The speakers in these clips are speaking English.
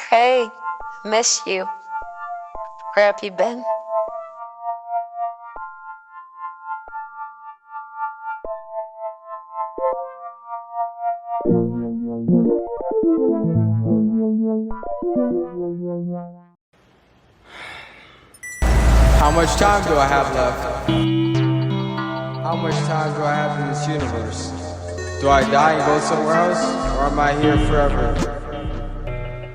Hey, miss you. Where have you been? How much time do I have left? How much time do I have in this universe? Do I die and go somewhere else, or am I here forever?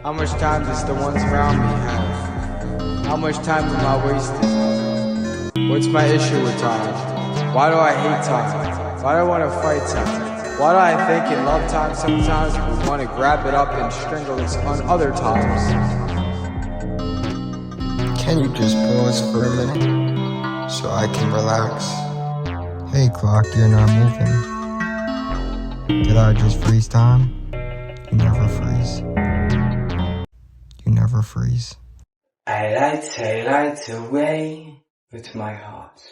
How much time does the ones around me have? How much time am I wasting? What's my issue with time? Why do I hate time? Why do I want to fight time? Why do I think in love time sometimes we want to grab it up and strangle it on other times? Can you just pause for a minute so I can relax? Hey clock, you're not moving. Did I just freeze time? You never freeze. You never freeze. I light away with my heart.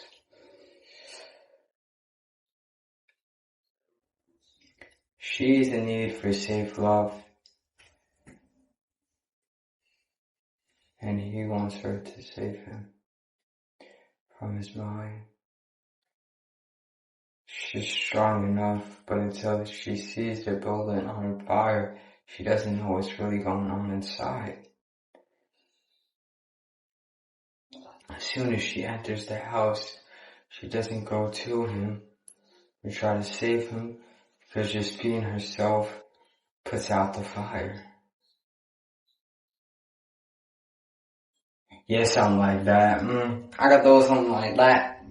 She's in need for safe love, and he wants her to save him from his mind. She's strong enough, but until she sees the building on fire, she doesn't know what's really going on inside. As soon as she enters the house, she doesn't go to him or try to save him, because just being herself puts out the fire. Yeah, something like that. I got those something like that.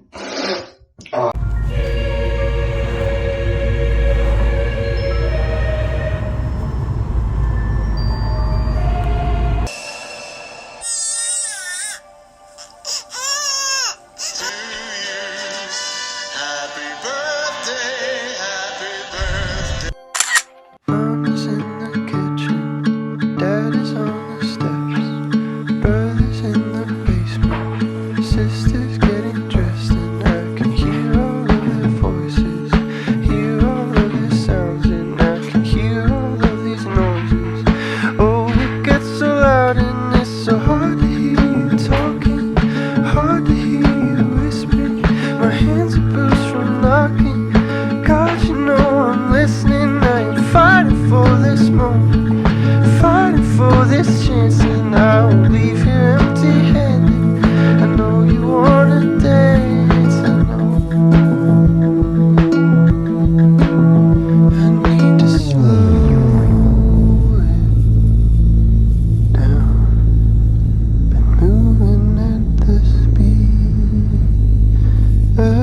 Mama's in the kitchen, Daddy's on the steps, brother's in the basement, sister's getting dressed, and I can hear all of their voices, hear all of their sounds, and I can hear all of these noises. Oh, it gets so loud and it's so hard to hear you talking, hard to hear you whispering. My hands are bruised from knocking. God, you know I'm listening. I am fighting for this moment, fighting for this chance, and I won't leave here empty-handed. I know you wanna dance, I know. I need to slow it down. Been moving at the speed of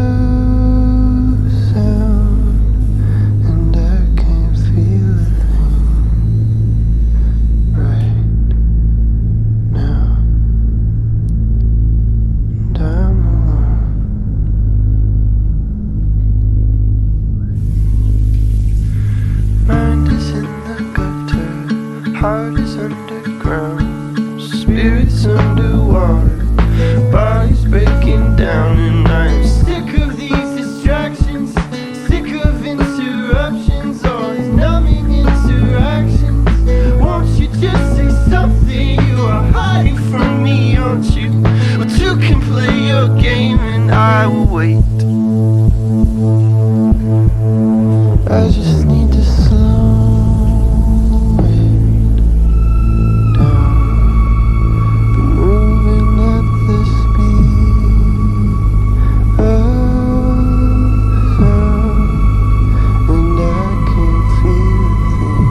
sound, and I can't feel a thing right now. And I'm alone. Mind is in the gutter, heart is underground, spirit's underwater, body's breaking down, and I'm sick of these distractions, sick of interruptions, all these numbing interactions. Won't you just say something? You are hiding from me, aren't you? But you can play your game and I will wait. I just need to slow it down. Been moving at the speed of sound, and I can't feel a thing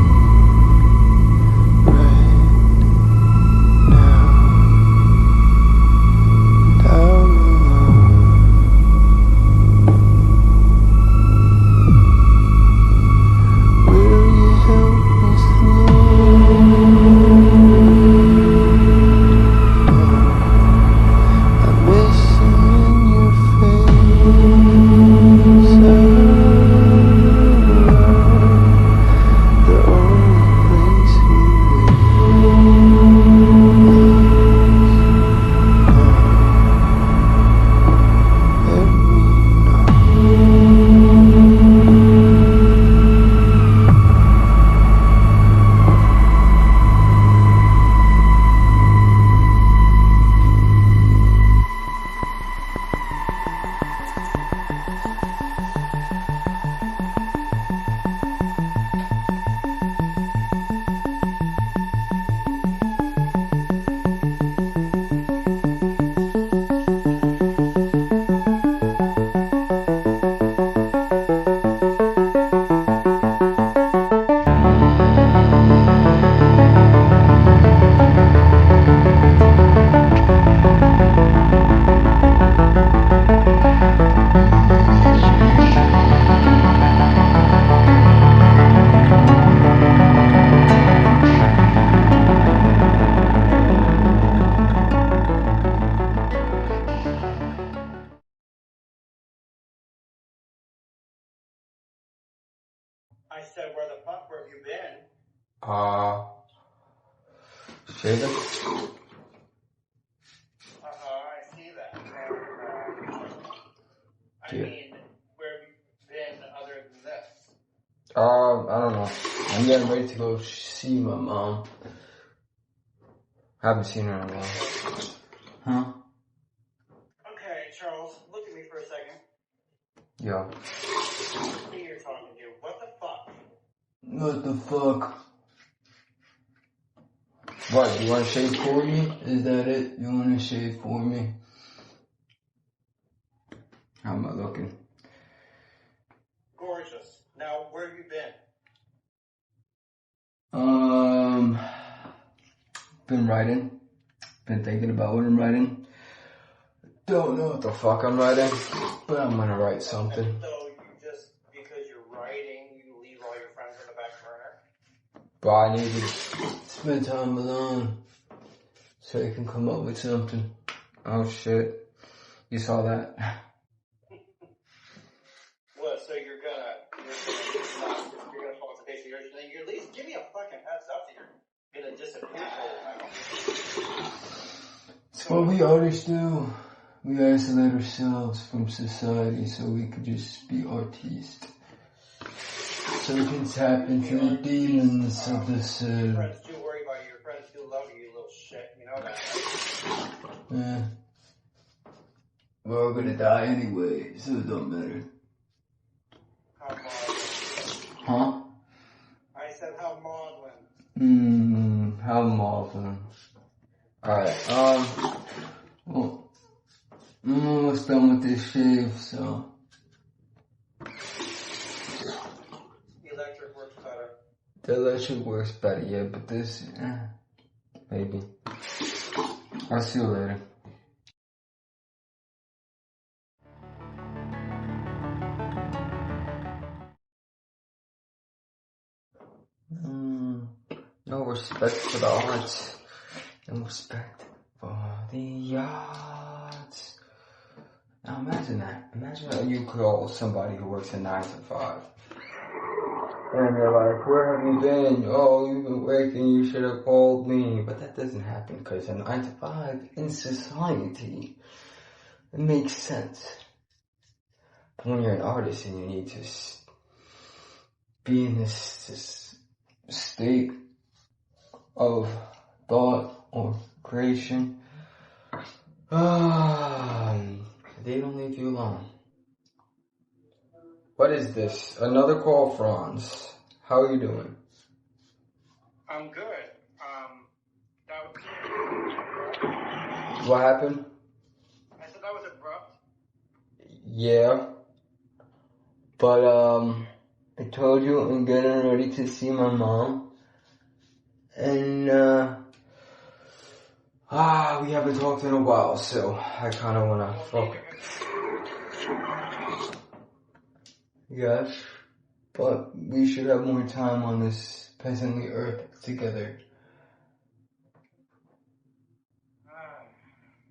right now. And I'm alone. said, where the fuck have you been? Shaving? I see that. I Yeah. mean, where have you been other than this? I don't know. I'm getting ready to go see my mom. Haven't seen her in a while. Huh? Okay, Charles, look at me for a second. Yeah. Who you're talking to? What the fuck? What the fuck? What, you wanna shave for me? Is that it? You wanna shave for me? How am I looking? Gorgeous. Now, where have you been? Been writing. Been thinking about what I'm writing. Don't know what the fuck I'm writing, but I'm gonna write something. So you just, because you're writing, you leave all your friends on the back burner? But I need to spend time alone so I can come up with something. Oh shit. You saw that? What, so you're gonna fall off the face of the earth, and you at least give me a fucking heads up that you're gonna disappear for a while. It's what we artists do. We isolate ourselves from society so we can just be artists. So we can tap into the demons of the Your soul. friends do worry about you, your friends do love you, you little shit, you know that, right? Yeah. We're all gonna die anyway, so it don't matter. How maudlin. Huh? I said how maudlin. How maudlin. Alright, well, I'm almost done with this shave, so. The electric works better. The electric works better, yeah, but this, maybe. I'll see you later. No respect for the arts. No respect for the arts. Now imagine that. Imagine that you call somebody who works a 9 to 5. And they're like, where have you been? Oh, you've been working, you should have called me. But that doesn't happen because a 9 to 5 in society, it makes sense. But when you're an artist and you need to be in this state of thought or creation, they don't leave you alone. What is this? Another call, Franz. How are you doing? I'm good. That was... What happened? I said that was abrupt. Yeah. But, I told you I'm getting ready to see my mom. And, we haven't talked in a while, so I kinda wanna fuck. Yes, but we should have more time on this peasantly earth together.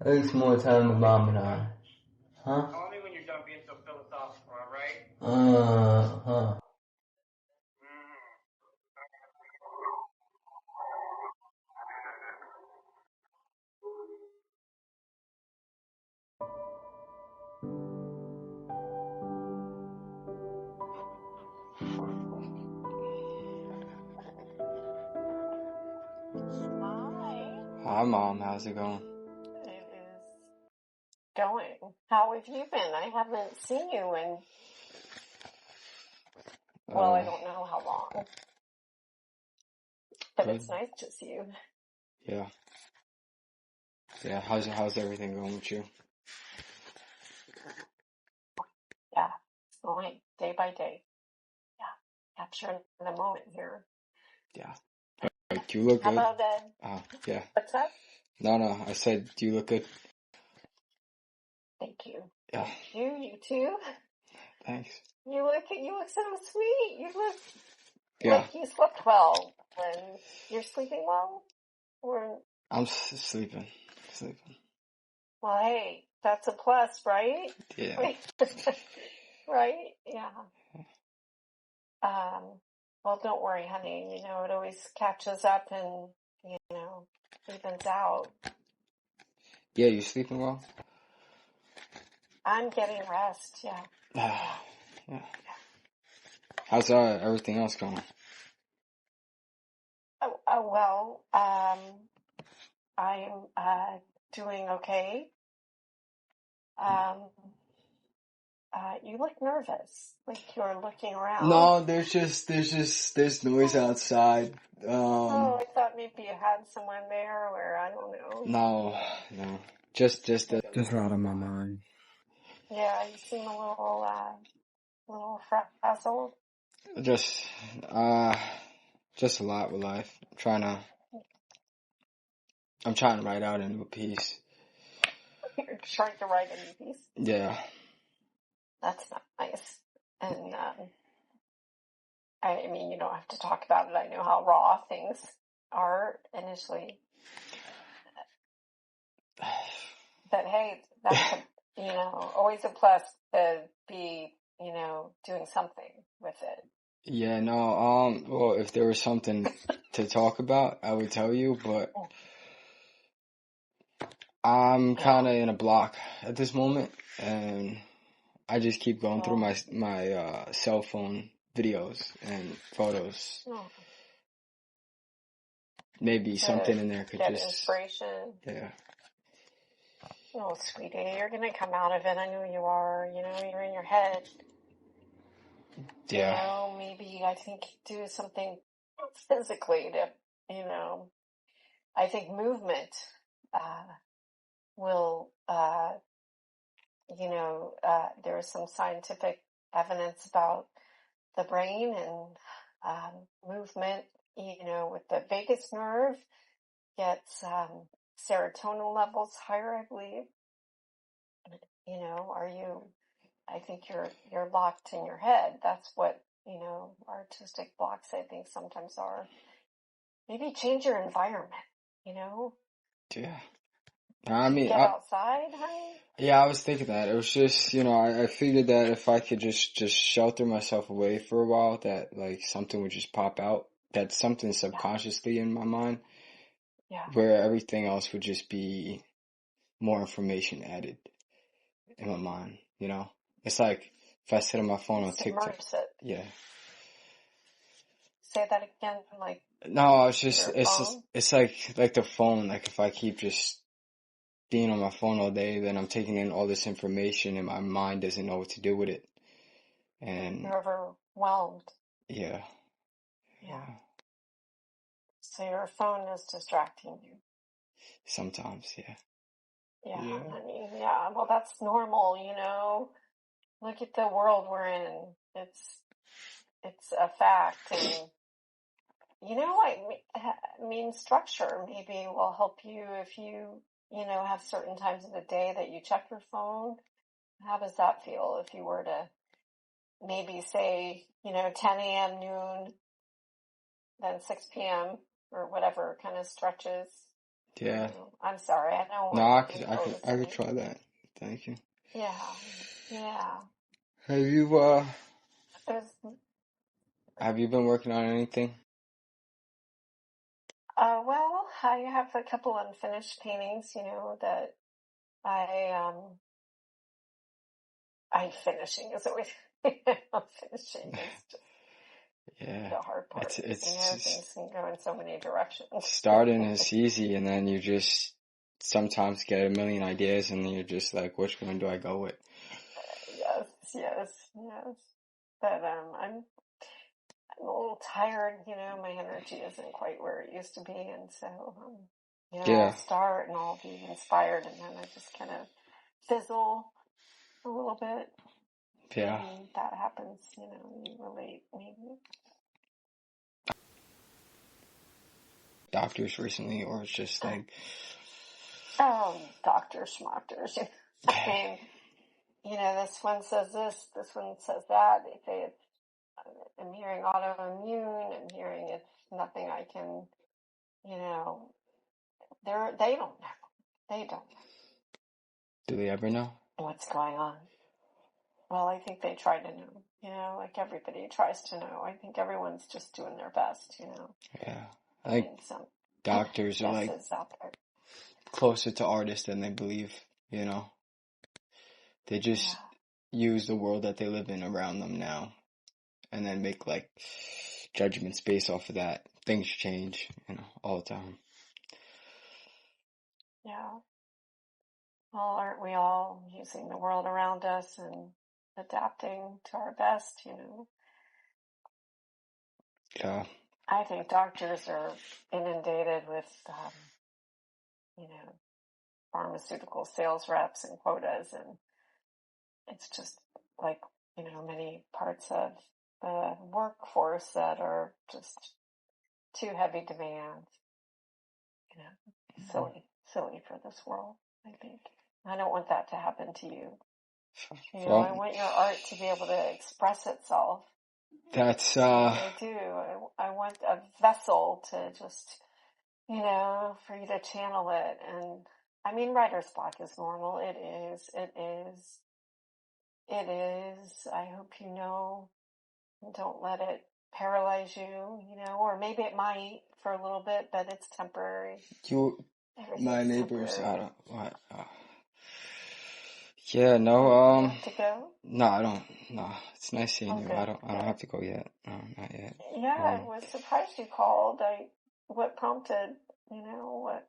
At least more time with Mom and I. Huh? Call me when you're done being so philosophical, alright? Uh-huh. Hi. Hi, Mom. How's it going? It is going. How have you been? I haven't seen you in, well, I don't know how long. But Good. it's nice to see you. Yeah. Yeah, how's everything going with you? Yeah, it's going day by day. Yeah, capturing the moment here. Yeah. Do you look How good? about that? Yeah. What's that? No, I said, do you look good? Thank you. Yeah. You too. Thanks. You look so sweet. You look Yeah. like you slept well. And you're sleeping well? Or, I'm sleeping. well, hey, that's a plus, right? Yeah. Right? Yeah. Well, don't worry, honey. It always catches up and, evens out. Yeah, you sleeping well? I'm getting rest, yeah. Yeah. How's everything else going? Well, I'm doing okay. You look nervous, like you're looking around. No, there's noise outside. Oh, I thought maybe you had someone there, or I don't know. No, just out of my mind. Yeah, you seem a little frazzled. Just a lot with life. I'm trying to write out a new piece. You're trying to write a new piece. Yeah. That's nice. And I mean, you don't have to talk about it. I know how raw things are initially. But hey, that's always a plus to be, doing something with it. Yeah, no, well, if there was something to talk about, I would tell you, but I'm kind of in a block at this moment, and I just keep going through my cell phone videos and photos. Maybe something in there could get just inspiration. Yeah. Oh, sweetie, you're gonna come out of it. I know you are. You're in your head. Yeah. Maybe I think do something physically to, I think movement will, there is some scientific evidence about the brain and movement, with the vagus nerve gets serotonin levels higher, I believe. I think you're locked in your head. That's what, artistic blocks, I think, sometimes are. Maybe change your environment, Yeah. I mean, get outside, honey. Yeah, I was thinking that. It was just, I figured that if I could just shelter myself away for a while, that like something would just pop out. That's something subconsciously in my mind. Yeah. Where everything else would just be more information added in my mind, It's like if I sit on my phone on TikTok. Yeah. Say that again, like. No, it's like the phone. Like if I keep just being on my phone all day, then I'm taking in all this information and my mind doesn't know what to do with it. And you're overwhelmed. Yeah. So your phone is distracting you. Sometimes, yeah. Yeah, honey. Yeah, well, that's normal, Look at the world we're in. It's a fact, and I mean, structure maybe will help you if you, have certain times of the day that you check your phone. How does that feel if you were to maybe say, 10 a.m., noon, then 6 p.m., or whatever kind of stretches? Yeah. I'm sorry, I don't No, want I could try that. Thank you. Yeah. Have you been working on anything? Well, I have a couple unfinished paintings, that I'm finishing is always finishing is just the hard part. Things can go in so many directions. Starting is easy, and then you just sometimes get a million ideas, and then you're just like, which one do I go with? Yes. But I'm a little tired. My energy isn't quite where it used to be, and so I'll start and I'll be inspired, and then I just kind of fizzle a little bit. Yeah. Maybe that happens, you relate, maybe. Doctors recently, or it's just like... Oh, doctors, schmoctors. I mean, this one says this one says that. They say I'm hearing autoimmune, I'm hearing it's nothing I can, they don't know. They don't know. Do they ever know? What's going on? well, I think they try to know, like everybody tries to know. I think everyone's just doing their best, Yeah. I I think mean, some doctors are like guesses out there. closer to artists than they believe, They just use the world that they live in around them now and then make like judgments based off of that. Things change, all the time. Yeah. Well, aren't we all using the world around us and adapting to our best, Yeah. I think doctors are inundated with, pharmaceutical sales reps and quotas, and it's just like, many parts of the workforce that are just too heavy demand, silly for this world, I think. I don't want that to happen to you. I Well, want your art to be able to express itself. that's I do. I want a vessel to just, for you to channel it. And I mean, writer's block is normal. It is. I hope you know. Don't let it paralyze you, or maybe it might for a little bit, but it's temporary. my neighbors. Temporary. I don't. What? Yeah. No. You have to go? No, I don't. No, it's nice seeing you. Good, I don't have to go yet. No, not yet. Yeah, I was surprised you called. What prompted? What?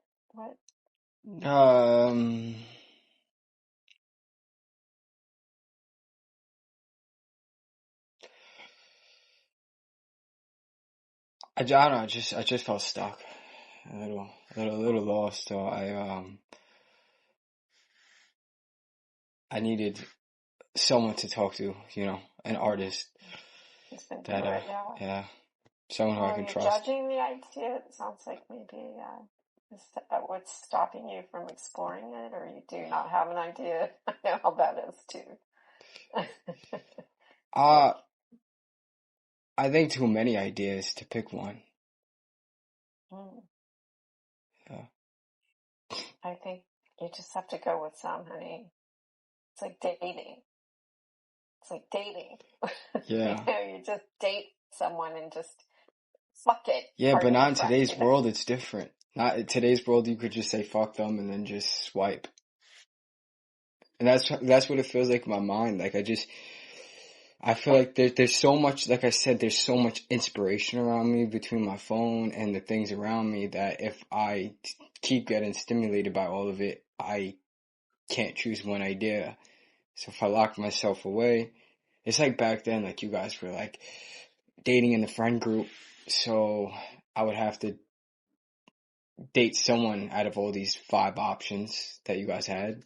I don't know. I just felt stuck, a little lost. So I needed someone to talk to. An artist It's been that through it, yeah, someone who I can Are you trust. judging the idea? It sounds like maybe is that what's stopping you from exploring it, or you do not have an idea? I know how that is too. I think too many ideas to pick one. Yeah. I think you just have to go with some, honey. It's like dating. Yeah. You just date someone and just fuck it. Yeah, but not in French, today's world. It's different. Not in today's world. You could just say fuck them and then just swipe. And that's what it feels like in my mind. Like I feel like there's so much, like I said, there's so much inspiration around me between my phone and the things around me that if I keep getting stimulated by all of it, I can't choose one idea. So if I lock myself away, it's like back then, like you guys were like dating in the friend group. So I would have to date someone out of all these 5 options that you guys had.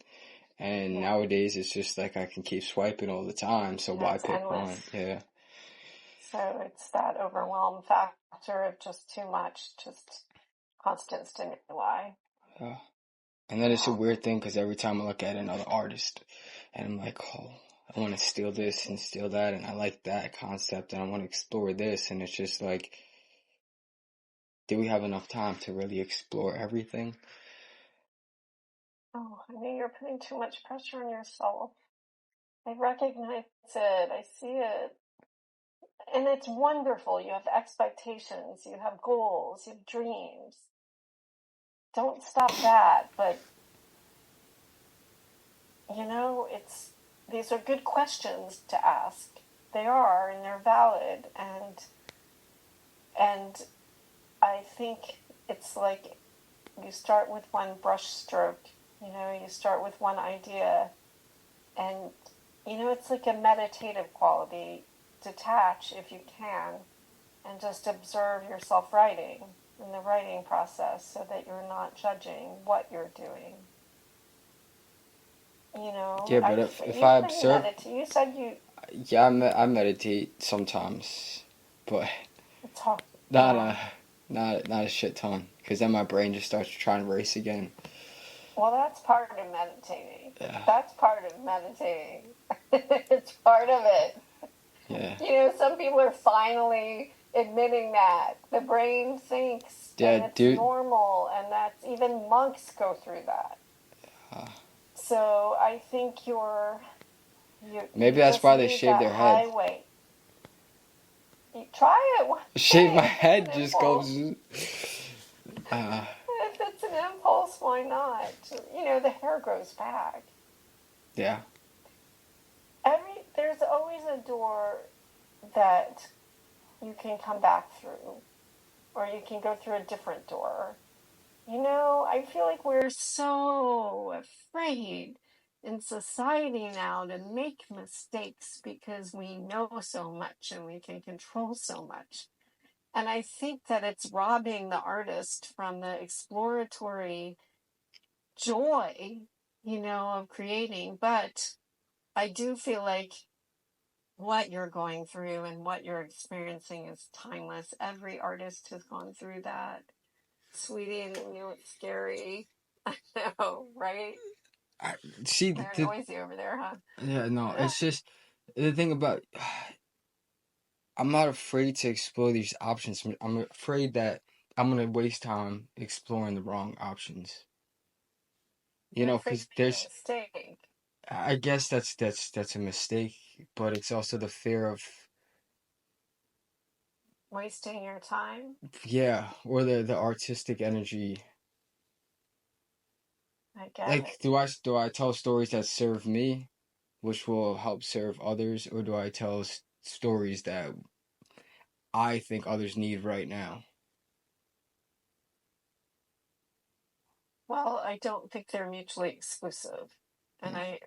And nowadays it's just like I can keep swiping all the time, so why pick endless. one? Yeah. So it's that overwhelm factor of just too much, just constant stimuli. Yeah. And then it's a weird thing because every time I look at another artist and I'm like, oh, I want to steal this and steal that, and I like that concept and I want to explore this, and it's just like, do we have enough time to really explore everything? Oh, honey, you're putting too much pressure on yourself. I recognize it. I see it. And it's wonderful. You have expectations. You have goals. You have dreams. Don't stop that. But, these are good questions to ask. They are, and they're valid. And I think it's like you start with one brush stroke. You start with one idea. And, it's like a meditative quality. Detach if you can and just observe yourself writing in the writing process so that you're not judging what you're doing. Yeah, but if I observe, you said you. Yeah, I meditate sometimes, but It's hard. not a shit ton, because then my brain just starts trying to race again. Well, that's part of meditating. Yeah. That's part of meditating. It's part of it. Yeah. Some people are finally admitting that the brain thinks, and it's normal, and that's even monks go through that. So I think you're Maybe You that's just why they need shave that their head. highway. You try it one Shave my day if it's head an just impulse. goes. Uh, If it's an impulse, why not? The hair grows back. yeah. There's always a door that you can come back through, or you can go through a different door. I feel like we're so afraid in society now to make mistakes because we know so much and we can control so much. And I think that it's robbing the artist from the exploratory joy, of creating. But I do feel like what you're going through and what you're experiencing is timeless. Every artist has gone through that. Sweetie, and it's scary. I know, right? See, They're noisy over there, huh? yeah, no, it's just the thing about. I'm not afraid to explore these options. I'm afraid that I'm gonna waste time exploring the wrong options. You're afraid Because to make a there's. mistake. I guess that's a mistake, but it's also the fear of, Wasting your time. yeah, or the artistic energy. I get Like, it. do I tell stories that serve me, which will help serve others, or do I tell stories that I think others need right now? Well, I don't think they're mutually exclusive. And I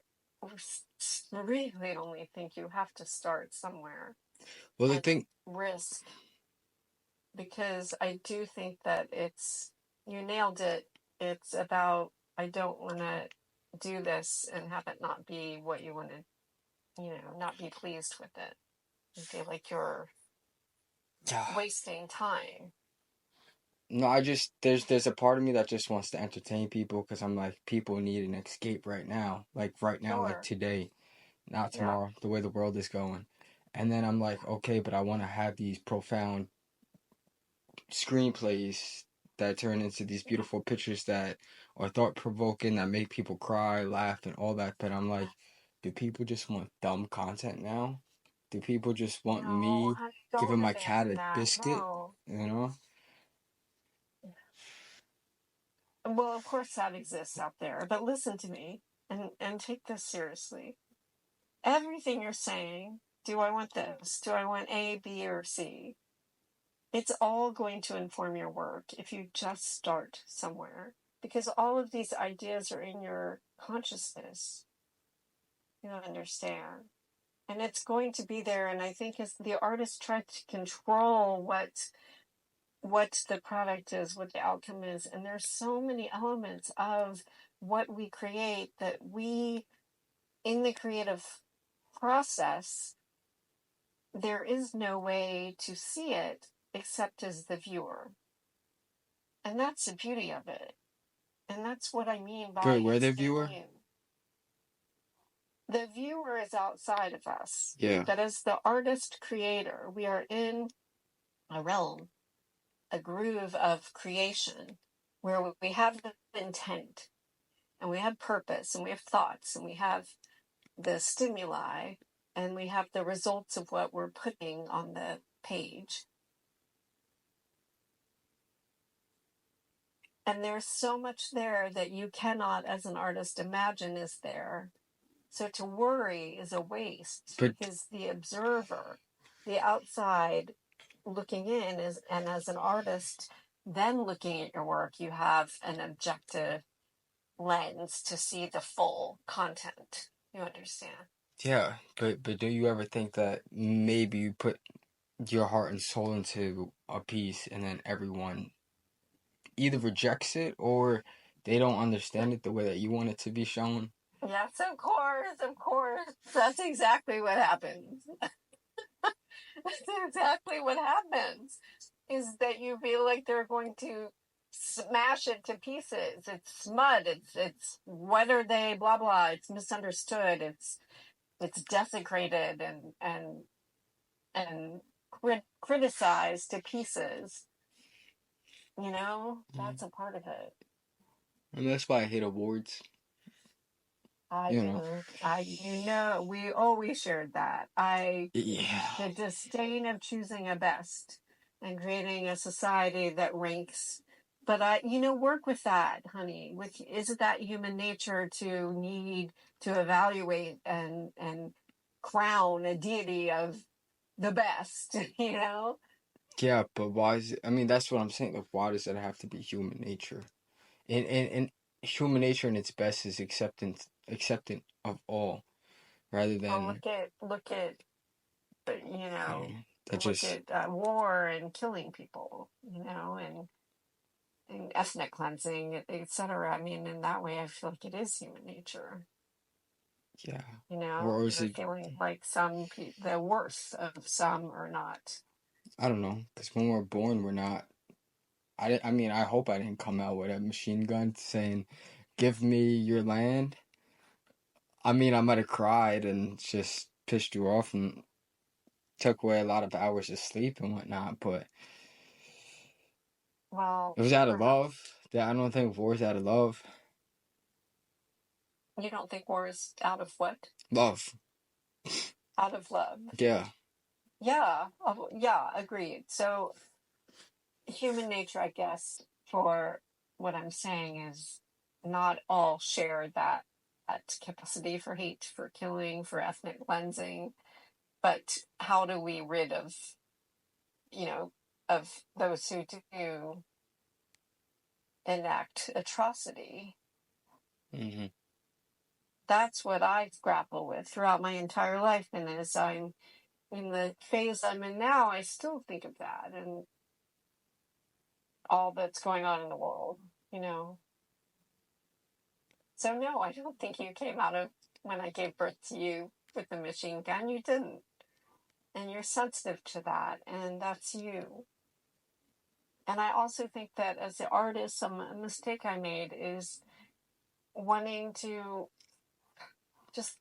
really only think you have to start somewhere Well, the and thing, risk, because I do think that you nailed it. It's about, I don't want to do this and have it not be what you want to, not be pleased with it. I feel like you're wasting time. no, there's a part of me that just wants to entertain people because I'm like, people need an escape right now, like Sure. today, not Yeah. tomorrow, the way the world is going. And then I'm like, okay, but I want to have these profound screenplays that turn into these beautiful pictures that are thought provoking, that make people cry, laugh, and all that. But I'm like, do people just want dumb content now? Do people just want No, me honey, giving don't my cat abandon a that. biscuit? No. You know? Well, of course that exists out there, but listen to me and take this seriously. Everything you're saying, do I want this? Do I want A, B, or C? It's all going to inform your work if you just start somewhere, because all of these ideas are in your consciousness. You understand? And it's going to be there. And I think as the artist tries to control what the product is, what the outcome is, and there's so many elements of what we create that we, in the creative process, there is no way to see it except as the viewer. And that's the beauty of it. And that's what I mean by But we're it's the in viewer? you. The viewer is outside of us. Yeah. But as the artist creator, we are in a realm, a groove of creation where we have the intent and we have purpose and we have thoughts and we have the stimuli and we have the results of what we're putting on the page. And there's so much there that you cannot, as an artist, imagine is there. So to worry is a waste But because the observer, the outside looking in and as an artist, then looking at your work, you have an objective lens to see the full content. You understand? yeah, but do you ever think that maybe you put your heart and soul into a piece and then everyone either rejects it or they don't understand it the way that you want it to be shown? Yes, of course, of course. That's exactly what happens. That's exactly what happens. Is that you feel like they're going to smash it to pieces. It's mud. It's what are they? Blah blah. It's misunderstood. It's desecrated and criticized to pieces. That's a part of it. And that's why I hate awards. I you know. do. We always shared that. Yeah. The disdain of choosing a best and creating a society that ranks. But work with that, honey. Isn't that human nature to need to evaluate and crown a deity of the best, Yeah, but why is it, I mean, that's what I'm saying. Like, why does it have to be human nature? And human nature in its best is acceptant of all, rather Well, than, look at, but that look just, at war and killing people, and ethnic cleansing, etc. I mean, in that way, I feel like it is human nature. yeah. Or is You're it, feeling like the worst of some are not. I don't know, because when we're born, we're not, I mean, I hope I didn't come out with a machine gun saying, give me your land. I mean, I might have cried and just pissed you off and took away a lot of hours of sleep and whatnot, but Well, it was out of perhaps love. I don't think war's out of love. you don't think war is out of what? Love. Out of love. Yeah. Yeah. Yeah. Agreed. So human nature, I guess, for what I'm saying is not all share that capacity for hate, for killing, for ethnic cleansing. But how do we rid of those who do enact atrocity? Mm-hmm. That's what I grapple with throughout my entire life. And as I'm in the phase I'm in now, I still think of that and all that's going on in the world. So no, I don't think you came out of when I gave birth to you with the machine gun. You didn't. And you're sensitive to that, and that's you. And I also think that as an artist, a mistake I made is wanting to just,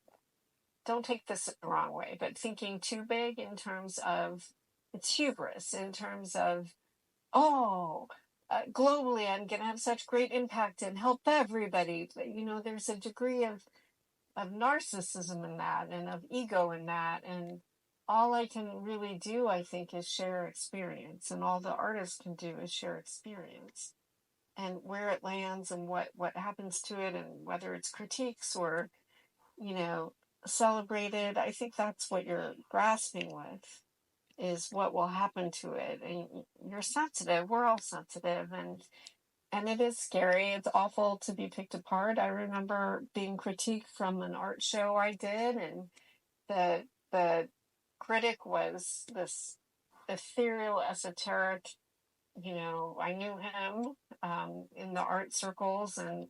don't take this the wrong way, but thinking too big in terms of, it's hubris in terms of, globally I'm going to have such great impact and help everybody. There's a degree of narcissism in that and of ego in that. And all I can really do, I think, is share experience. And all the artists can do is share experience. And where it lands and what happens to it and whether it's critiques or, celebrated, I think that's what you're grasping with, is what will happen to it. And you're sensitive. We're all sensitive. And it is scary. It's awful to be picked apart. I remember being critiqued from an art show I did, and the critic was this ethereal, esoteric, I knew him in the art circles, and,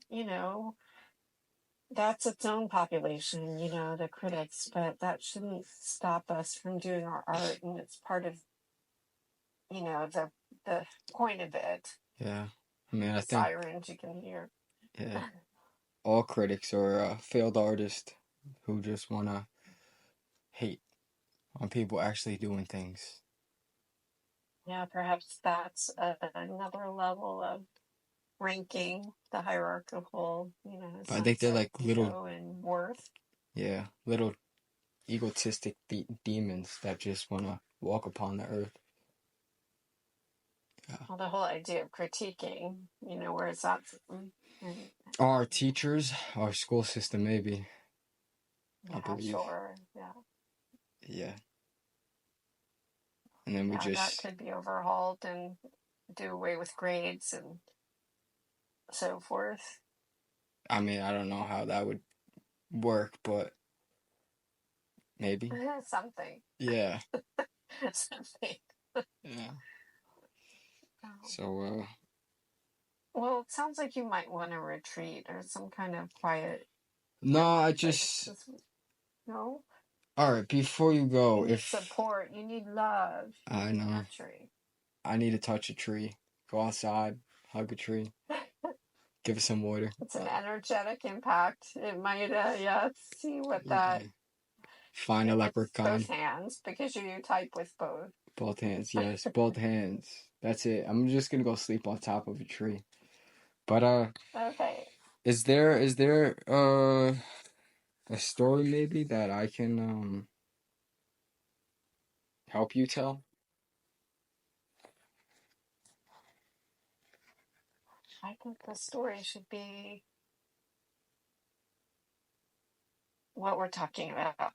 that's its own population, the critics, but that shouldn't stop us from doing our art, and it's part of, the point of it. Yeah. I mean, I think, Sirens you can hear. yeah, all critics are failed artists who just want to hate on people actually doing things. Yeah, perhaps that's another level of ranking the hierarchical, But I think sense they're of like little, ego and worth. yeah, little egotistic demons that just want to walk upon the earth. Yeah. Well, the whole idea of critiquing, where is that? Our teachers, our school system, maybe. I Yeah, believe. sure. Yeah. Yeah. And then we Yeah, that just, could be overhauled and do away with grades and so forth. I mean, I don't know how that would work, but maybe. Something. Yeah. Something. Yeah. Oh. So, Well, it sounds like you might want to retreat or some kind of quiet. no, I Like, just, no. all right, before you go, You need if, support, you need love. I know, Nurturing. I need to touch a tree, go outside, hug a tree, give it some water. It's an energetic impact. It might, see what that. Yeah. Find a leprechaun. Both hands, because you type with both. Both hands, yes, both hands. That's it. I'm just gonna go sleep on top of a tree. But Okay. is there a story maybe that I can help you tell. I think the story should be what we're talking about.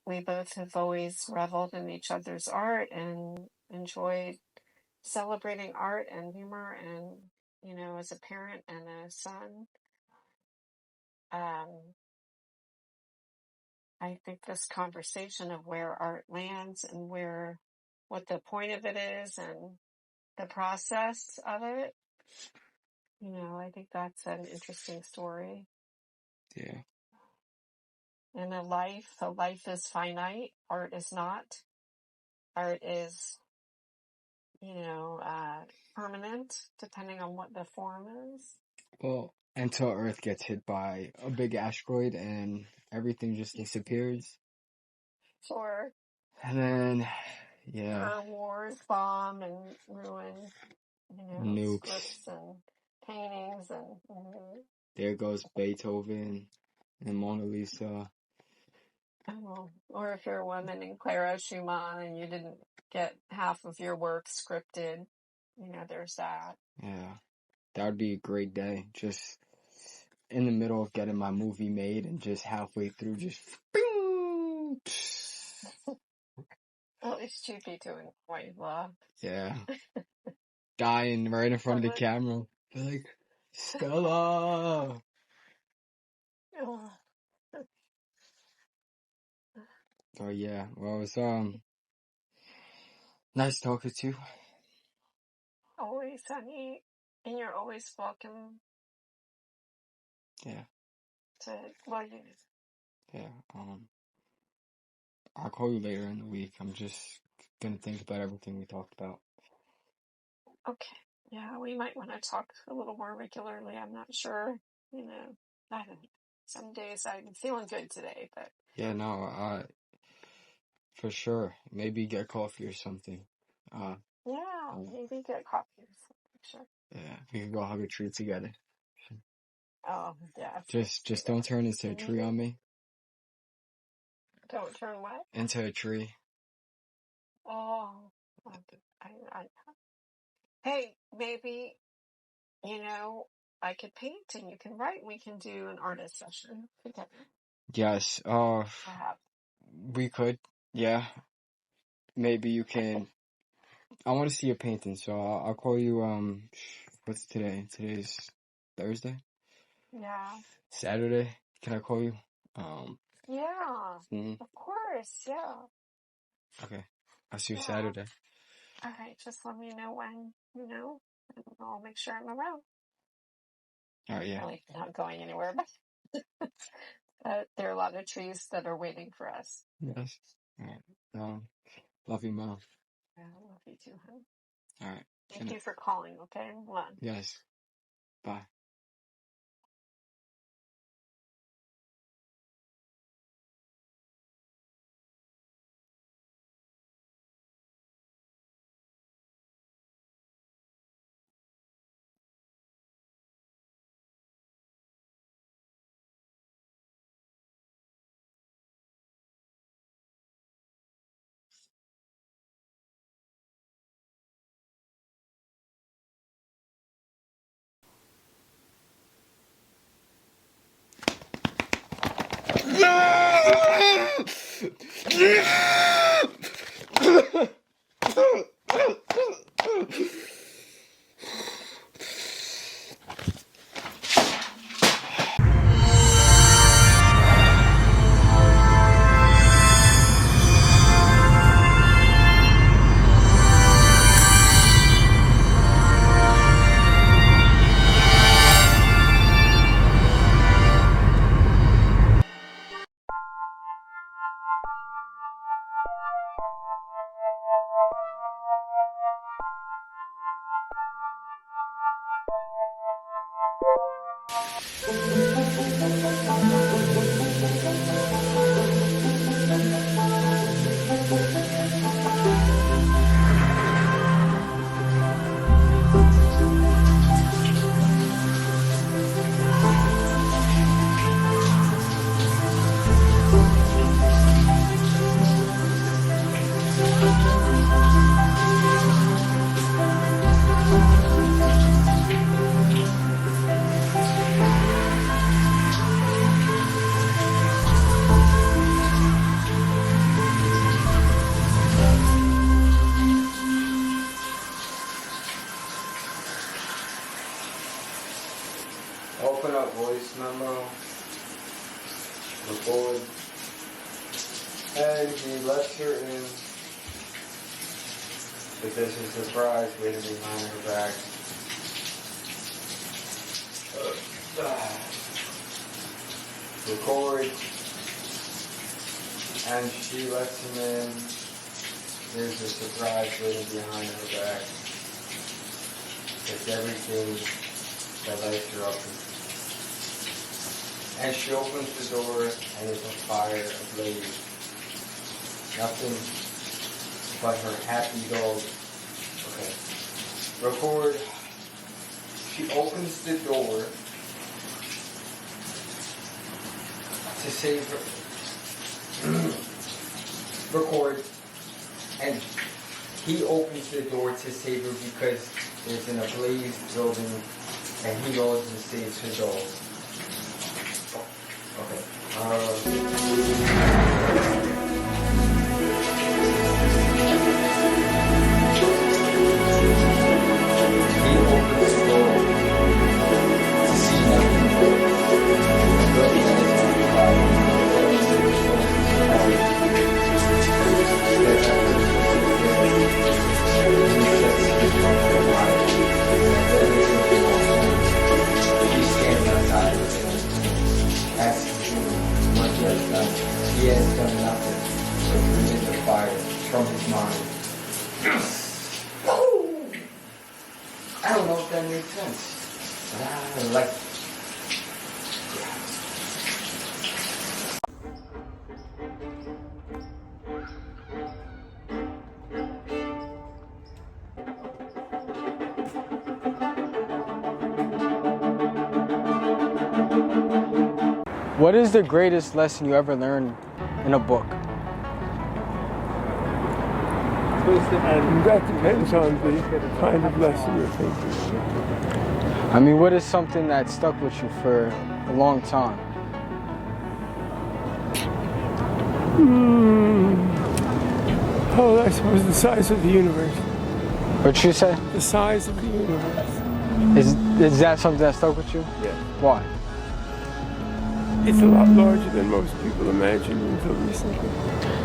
We both have always reveled in each other's art and enjoyed celebrating art and humor, and as a parent and a son, I think this conversation of where art lands and what the point of it is and the process of it, I think that's an interesting story. Yeah. And a life is finite. Art is not. Art is, permanent, depending on what the form is. Well, until Earth gets hit by a big asteroid and everything just disappears. Sure. And then, yeah. Or wars bomb and ruin, Nukes. scripts and paintings and. There goes Beethoven and Mona Lisa. Oh, or if you're a woman in Clara Schumann and you didn't get half of your work scripted, there's that. Yeah. That would be a great day. Just in the middle of getting my movie made and just halfway through, just. Bing! At least you'd be doing what you love. Yeah. Dying right in front of the camera. Like, Stella! Oh. Oh, yeah. Well, it's, nice talking to you. Always, honey. And you're always welcome. Yeah. Yeah. I'll call you later in the week. I'm just gonna think about everything we talked about. Okay. Yeah, we might want to talk a little more regularly. I'm not sure. I don't know. Some days I'm feeling good today, but. Yeah, no, for sure. Maybe get coffee or something. Yeah, maybe get coffee or something, sure. Yeah, we can go hug a tree together. Oh, yeah. Just don't turn into a tree on me. Don't turn what? Into a tree. Oh, hey, maybe, I could paint and you can write. We can do an artist session together. Yes, Perhaps. we could, yeah. Maybe you can. I want to see your painting, so I'll call you, what's today? Today's Thursday? Yeah. Saturday? Can I call you? Yeah, of course, yeah. Okay, I'll see you Saturday. All right, just let me know when, and I'll make sure I'm around. All right, yeah. Really not going anywhere, but there are a lot of trees that are waiting for us. Yes. All right. Love you, Mom. Yeah, I love you too, hon. All right. Thank you for calling, okay? One. Yes. Bye. Open up voice memo. Record. And he lets her in. But there's a surprise waiting behind her back. Record. And she lets him in. There's a surprise waiting behind her back. It's everything that lights her up. And she opens the door and it's on fire, ablaze. Nothing but her happy dog. Okay. Record. She opens the door to save her. Record. And he opens the door to save her because there's an ablaze building and he goes and saves her dog. Okay. He opens the door to see nothing. The building is on fire. He's standing outside asking what he has done. He has done nothing but remove the fire from his mind. I don't know if that makes sense, but I like it. What is the greatest lesson you ever learned in a book? That depends on the kind of lesson you're thinking. I mean, what is something that stuck with you for a long time? Oh, I suppose the size of the universe. What you say? The size of the universe. Is that something that stuck with you? Yeah. Why? It's a lot larger than most people imagined until recently.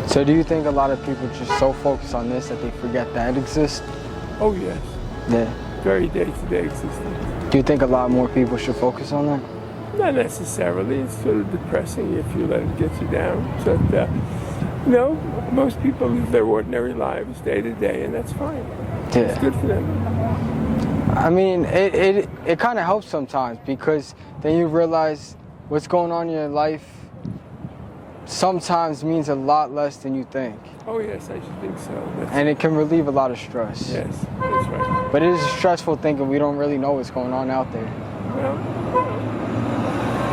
So do you think a lot of people just so focus on this that they forget that it exists? Oh, yes. Yeah. Very day-to-day existence. Do you think a lot more people should focus on that? Not necessarily. It's sort of depressing if you let it get you down. But, no, most people live their ordinary lives day to day, and that's fine. Yeah. It's good for them. I mean, it kind of helps sometimes because then you realize what's going on in your life sometimes means a lot less than you think. Oh, yes, I should think so. And it can relieve a lot of stress. Yes, that's right. But it is stressful thinking we don't really know what's going on out there. Well,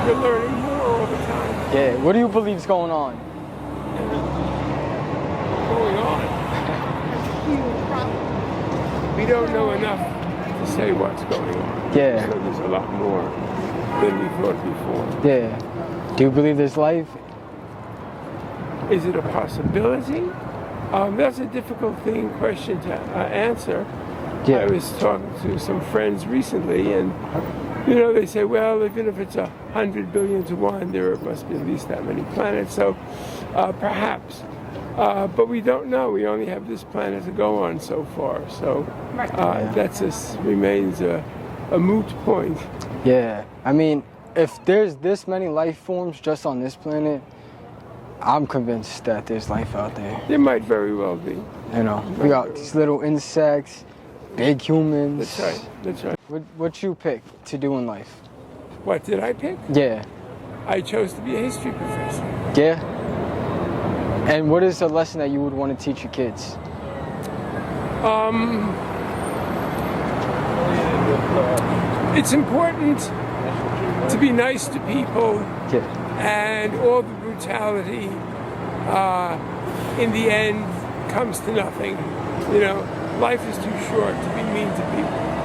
you're learning more all the time. Yeah, what do you believe is going on? Going on? We don't know enough to say what's going on. Yeah. So there's a lot more than we thought before. Yeah. Do you believe there's life? Is it a possibility? That's a difficult question to answer. Yeah. I was talking to some friends recently, and they say, well, even if it's 100 billion to 1, there must be at least that many planets. So perhaps, but we don't know. We only have this planet to go on so far. So that remains a moot point. Yeah. I mean, if there's this many life forms just on this planet, I'm convinced that there's life out there. There might very well be. We got these little insects, big humans. That's right. That's right. What you pick to do in life? What did I pick? Yeah. I chose to be a history professor. Yeah? And what is a lesson that you would want to teach your kids? It's important to be nice to people. Yeah. And all the brutality, in the end, comes to nothing. Life is too short to be mean to people.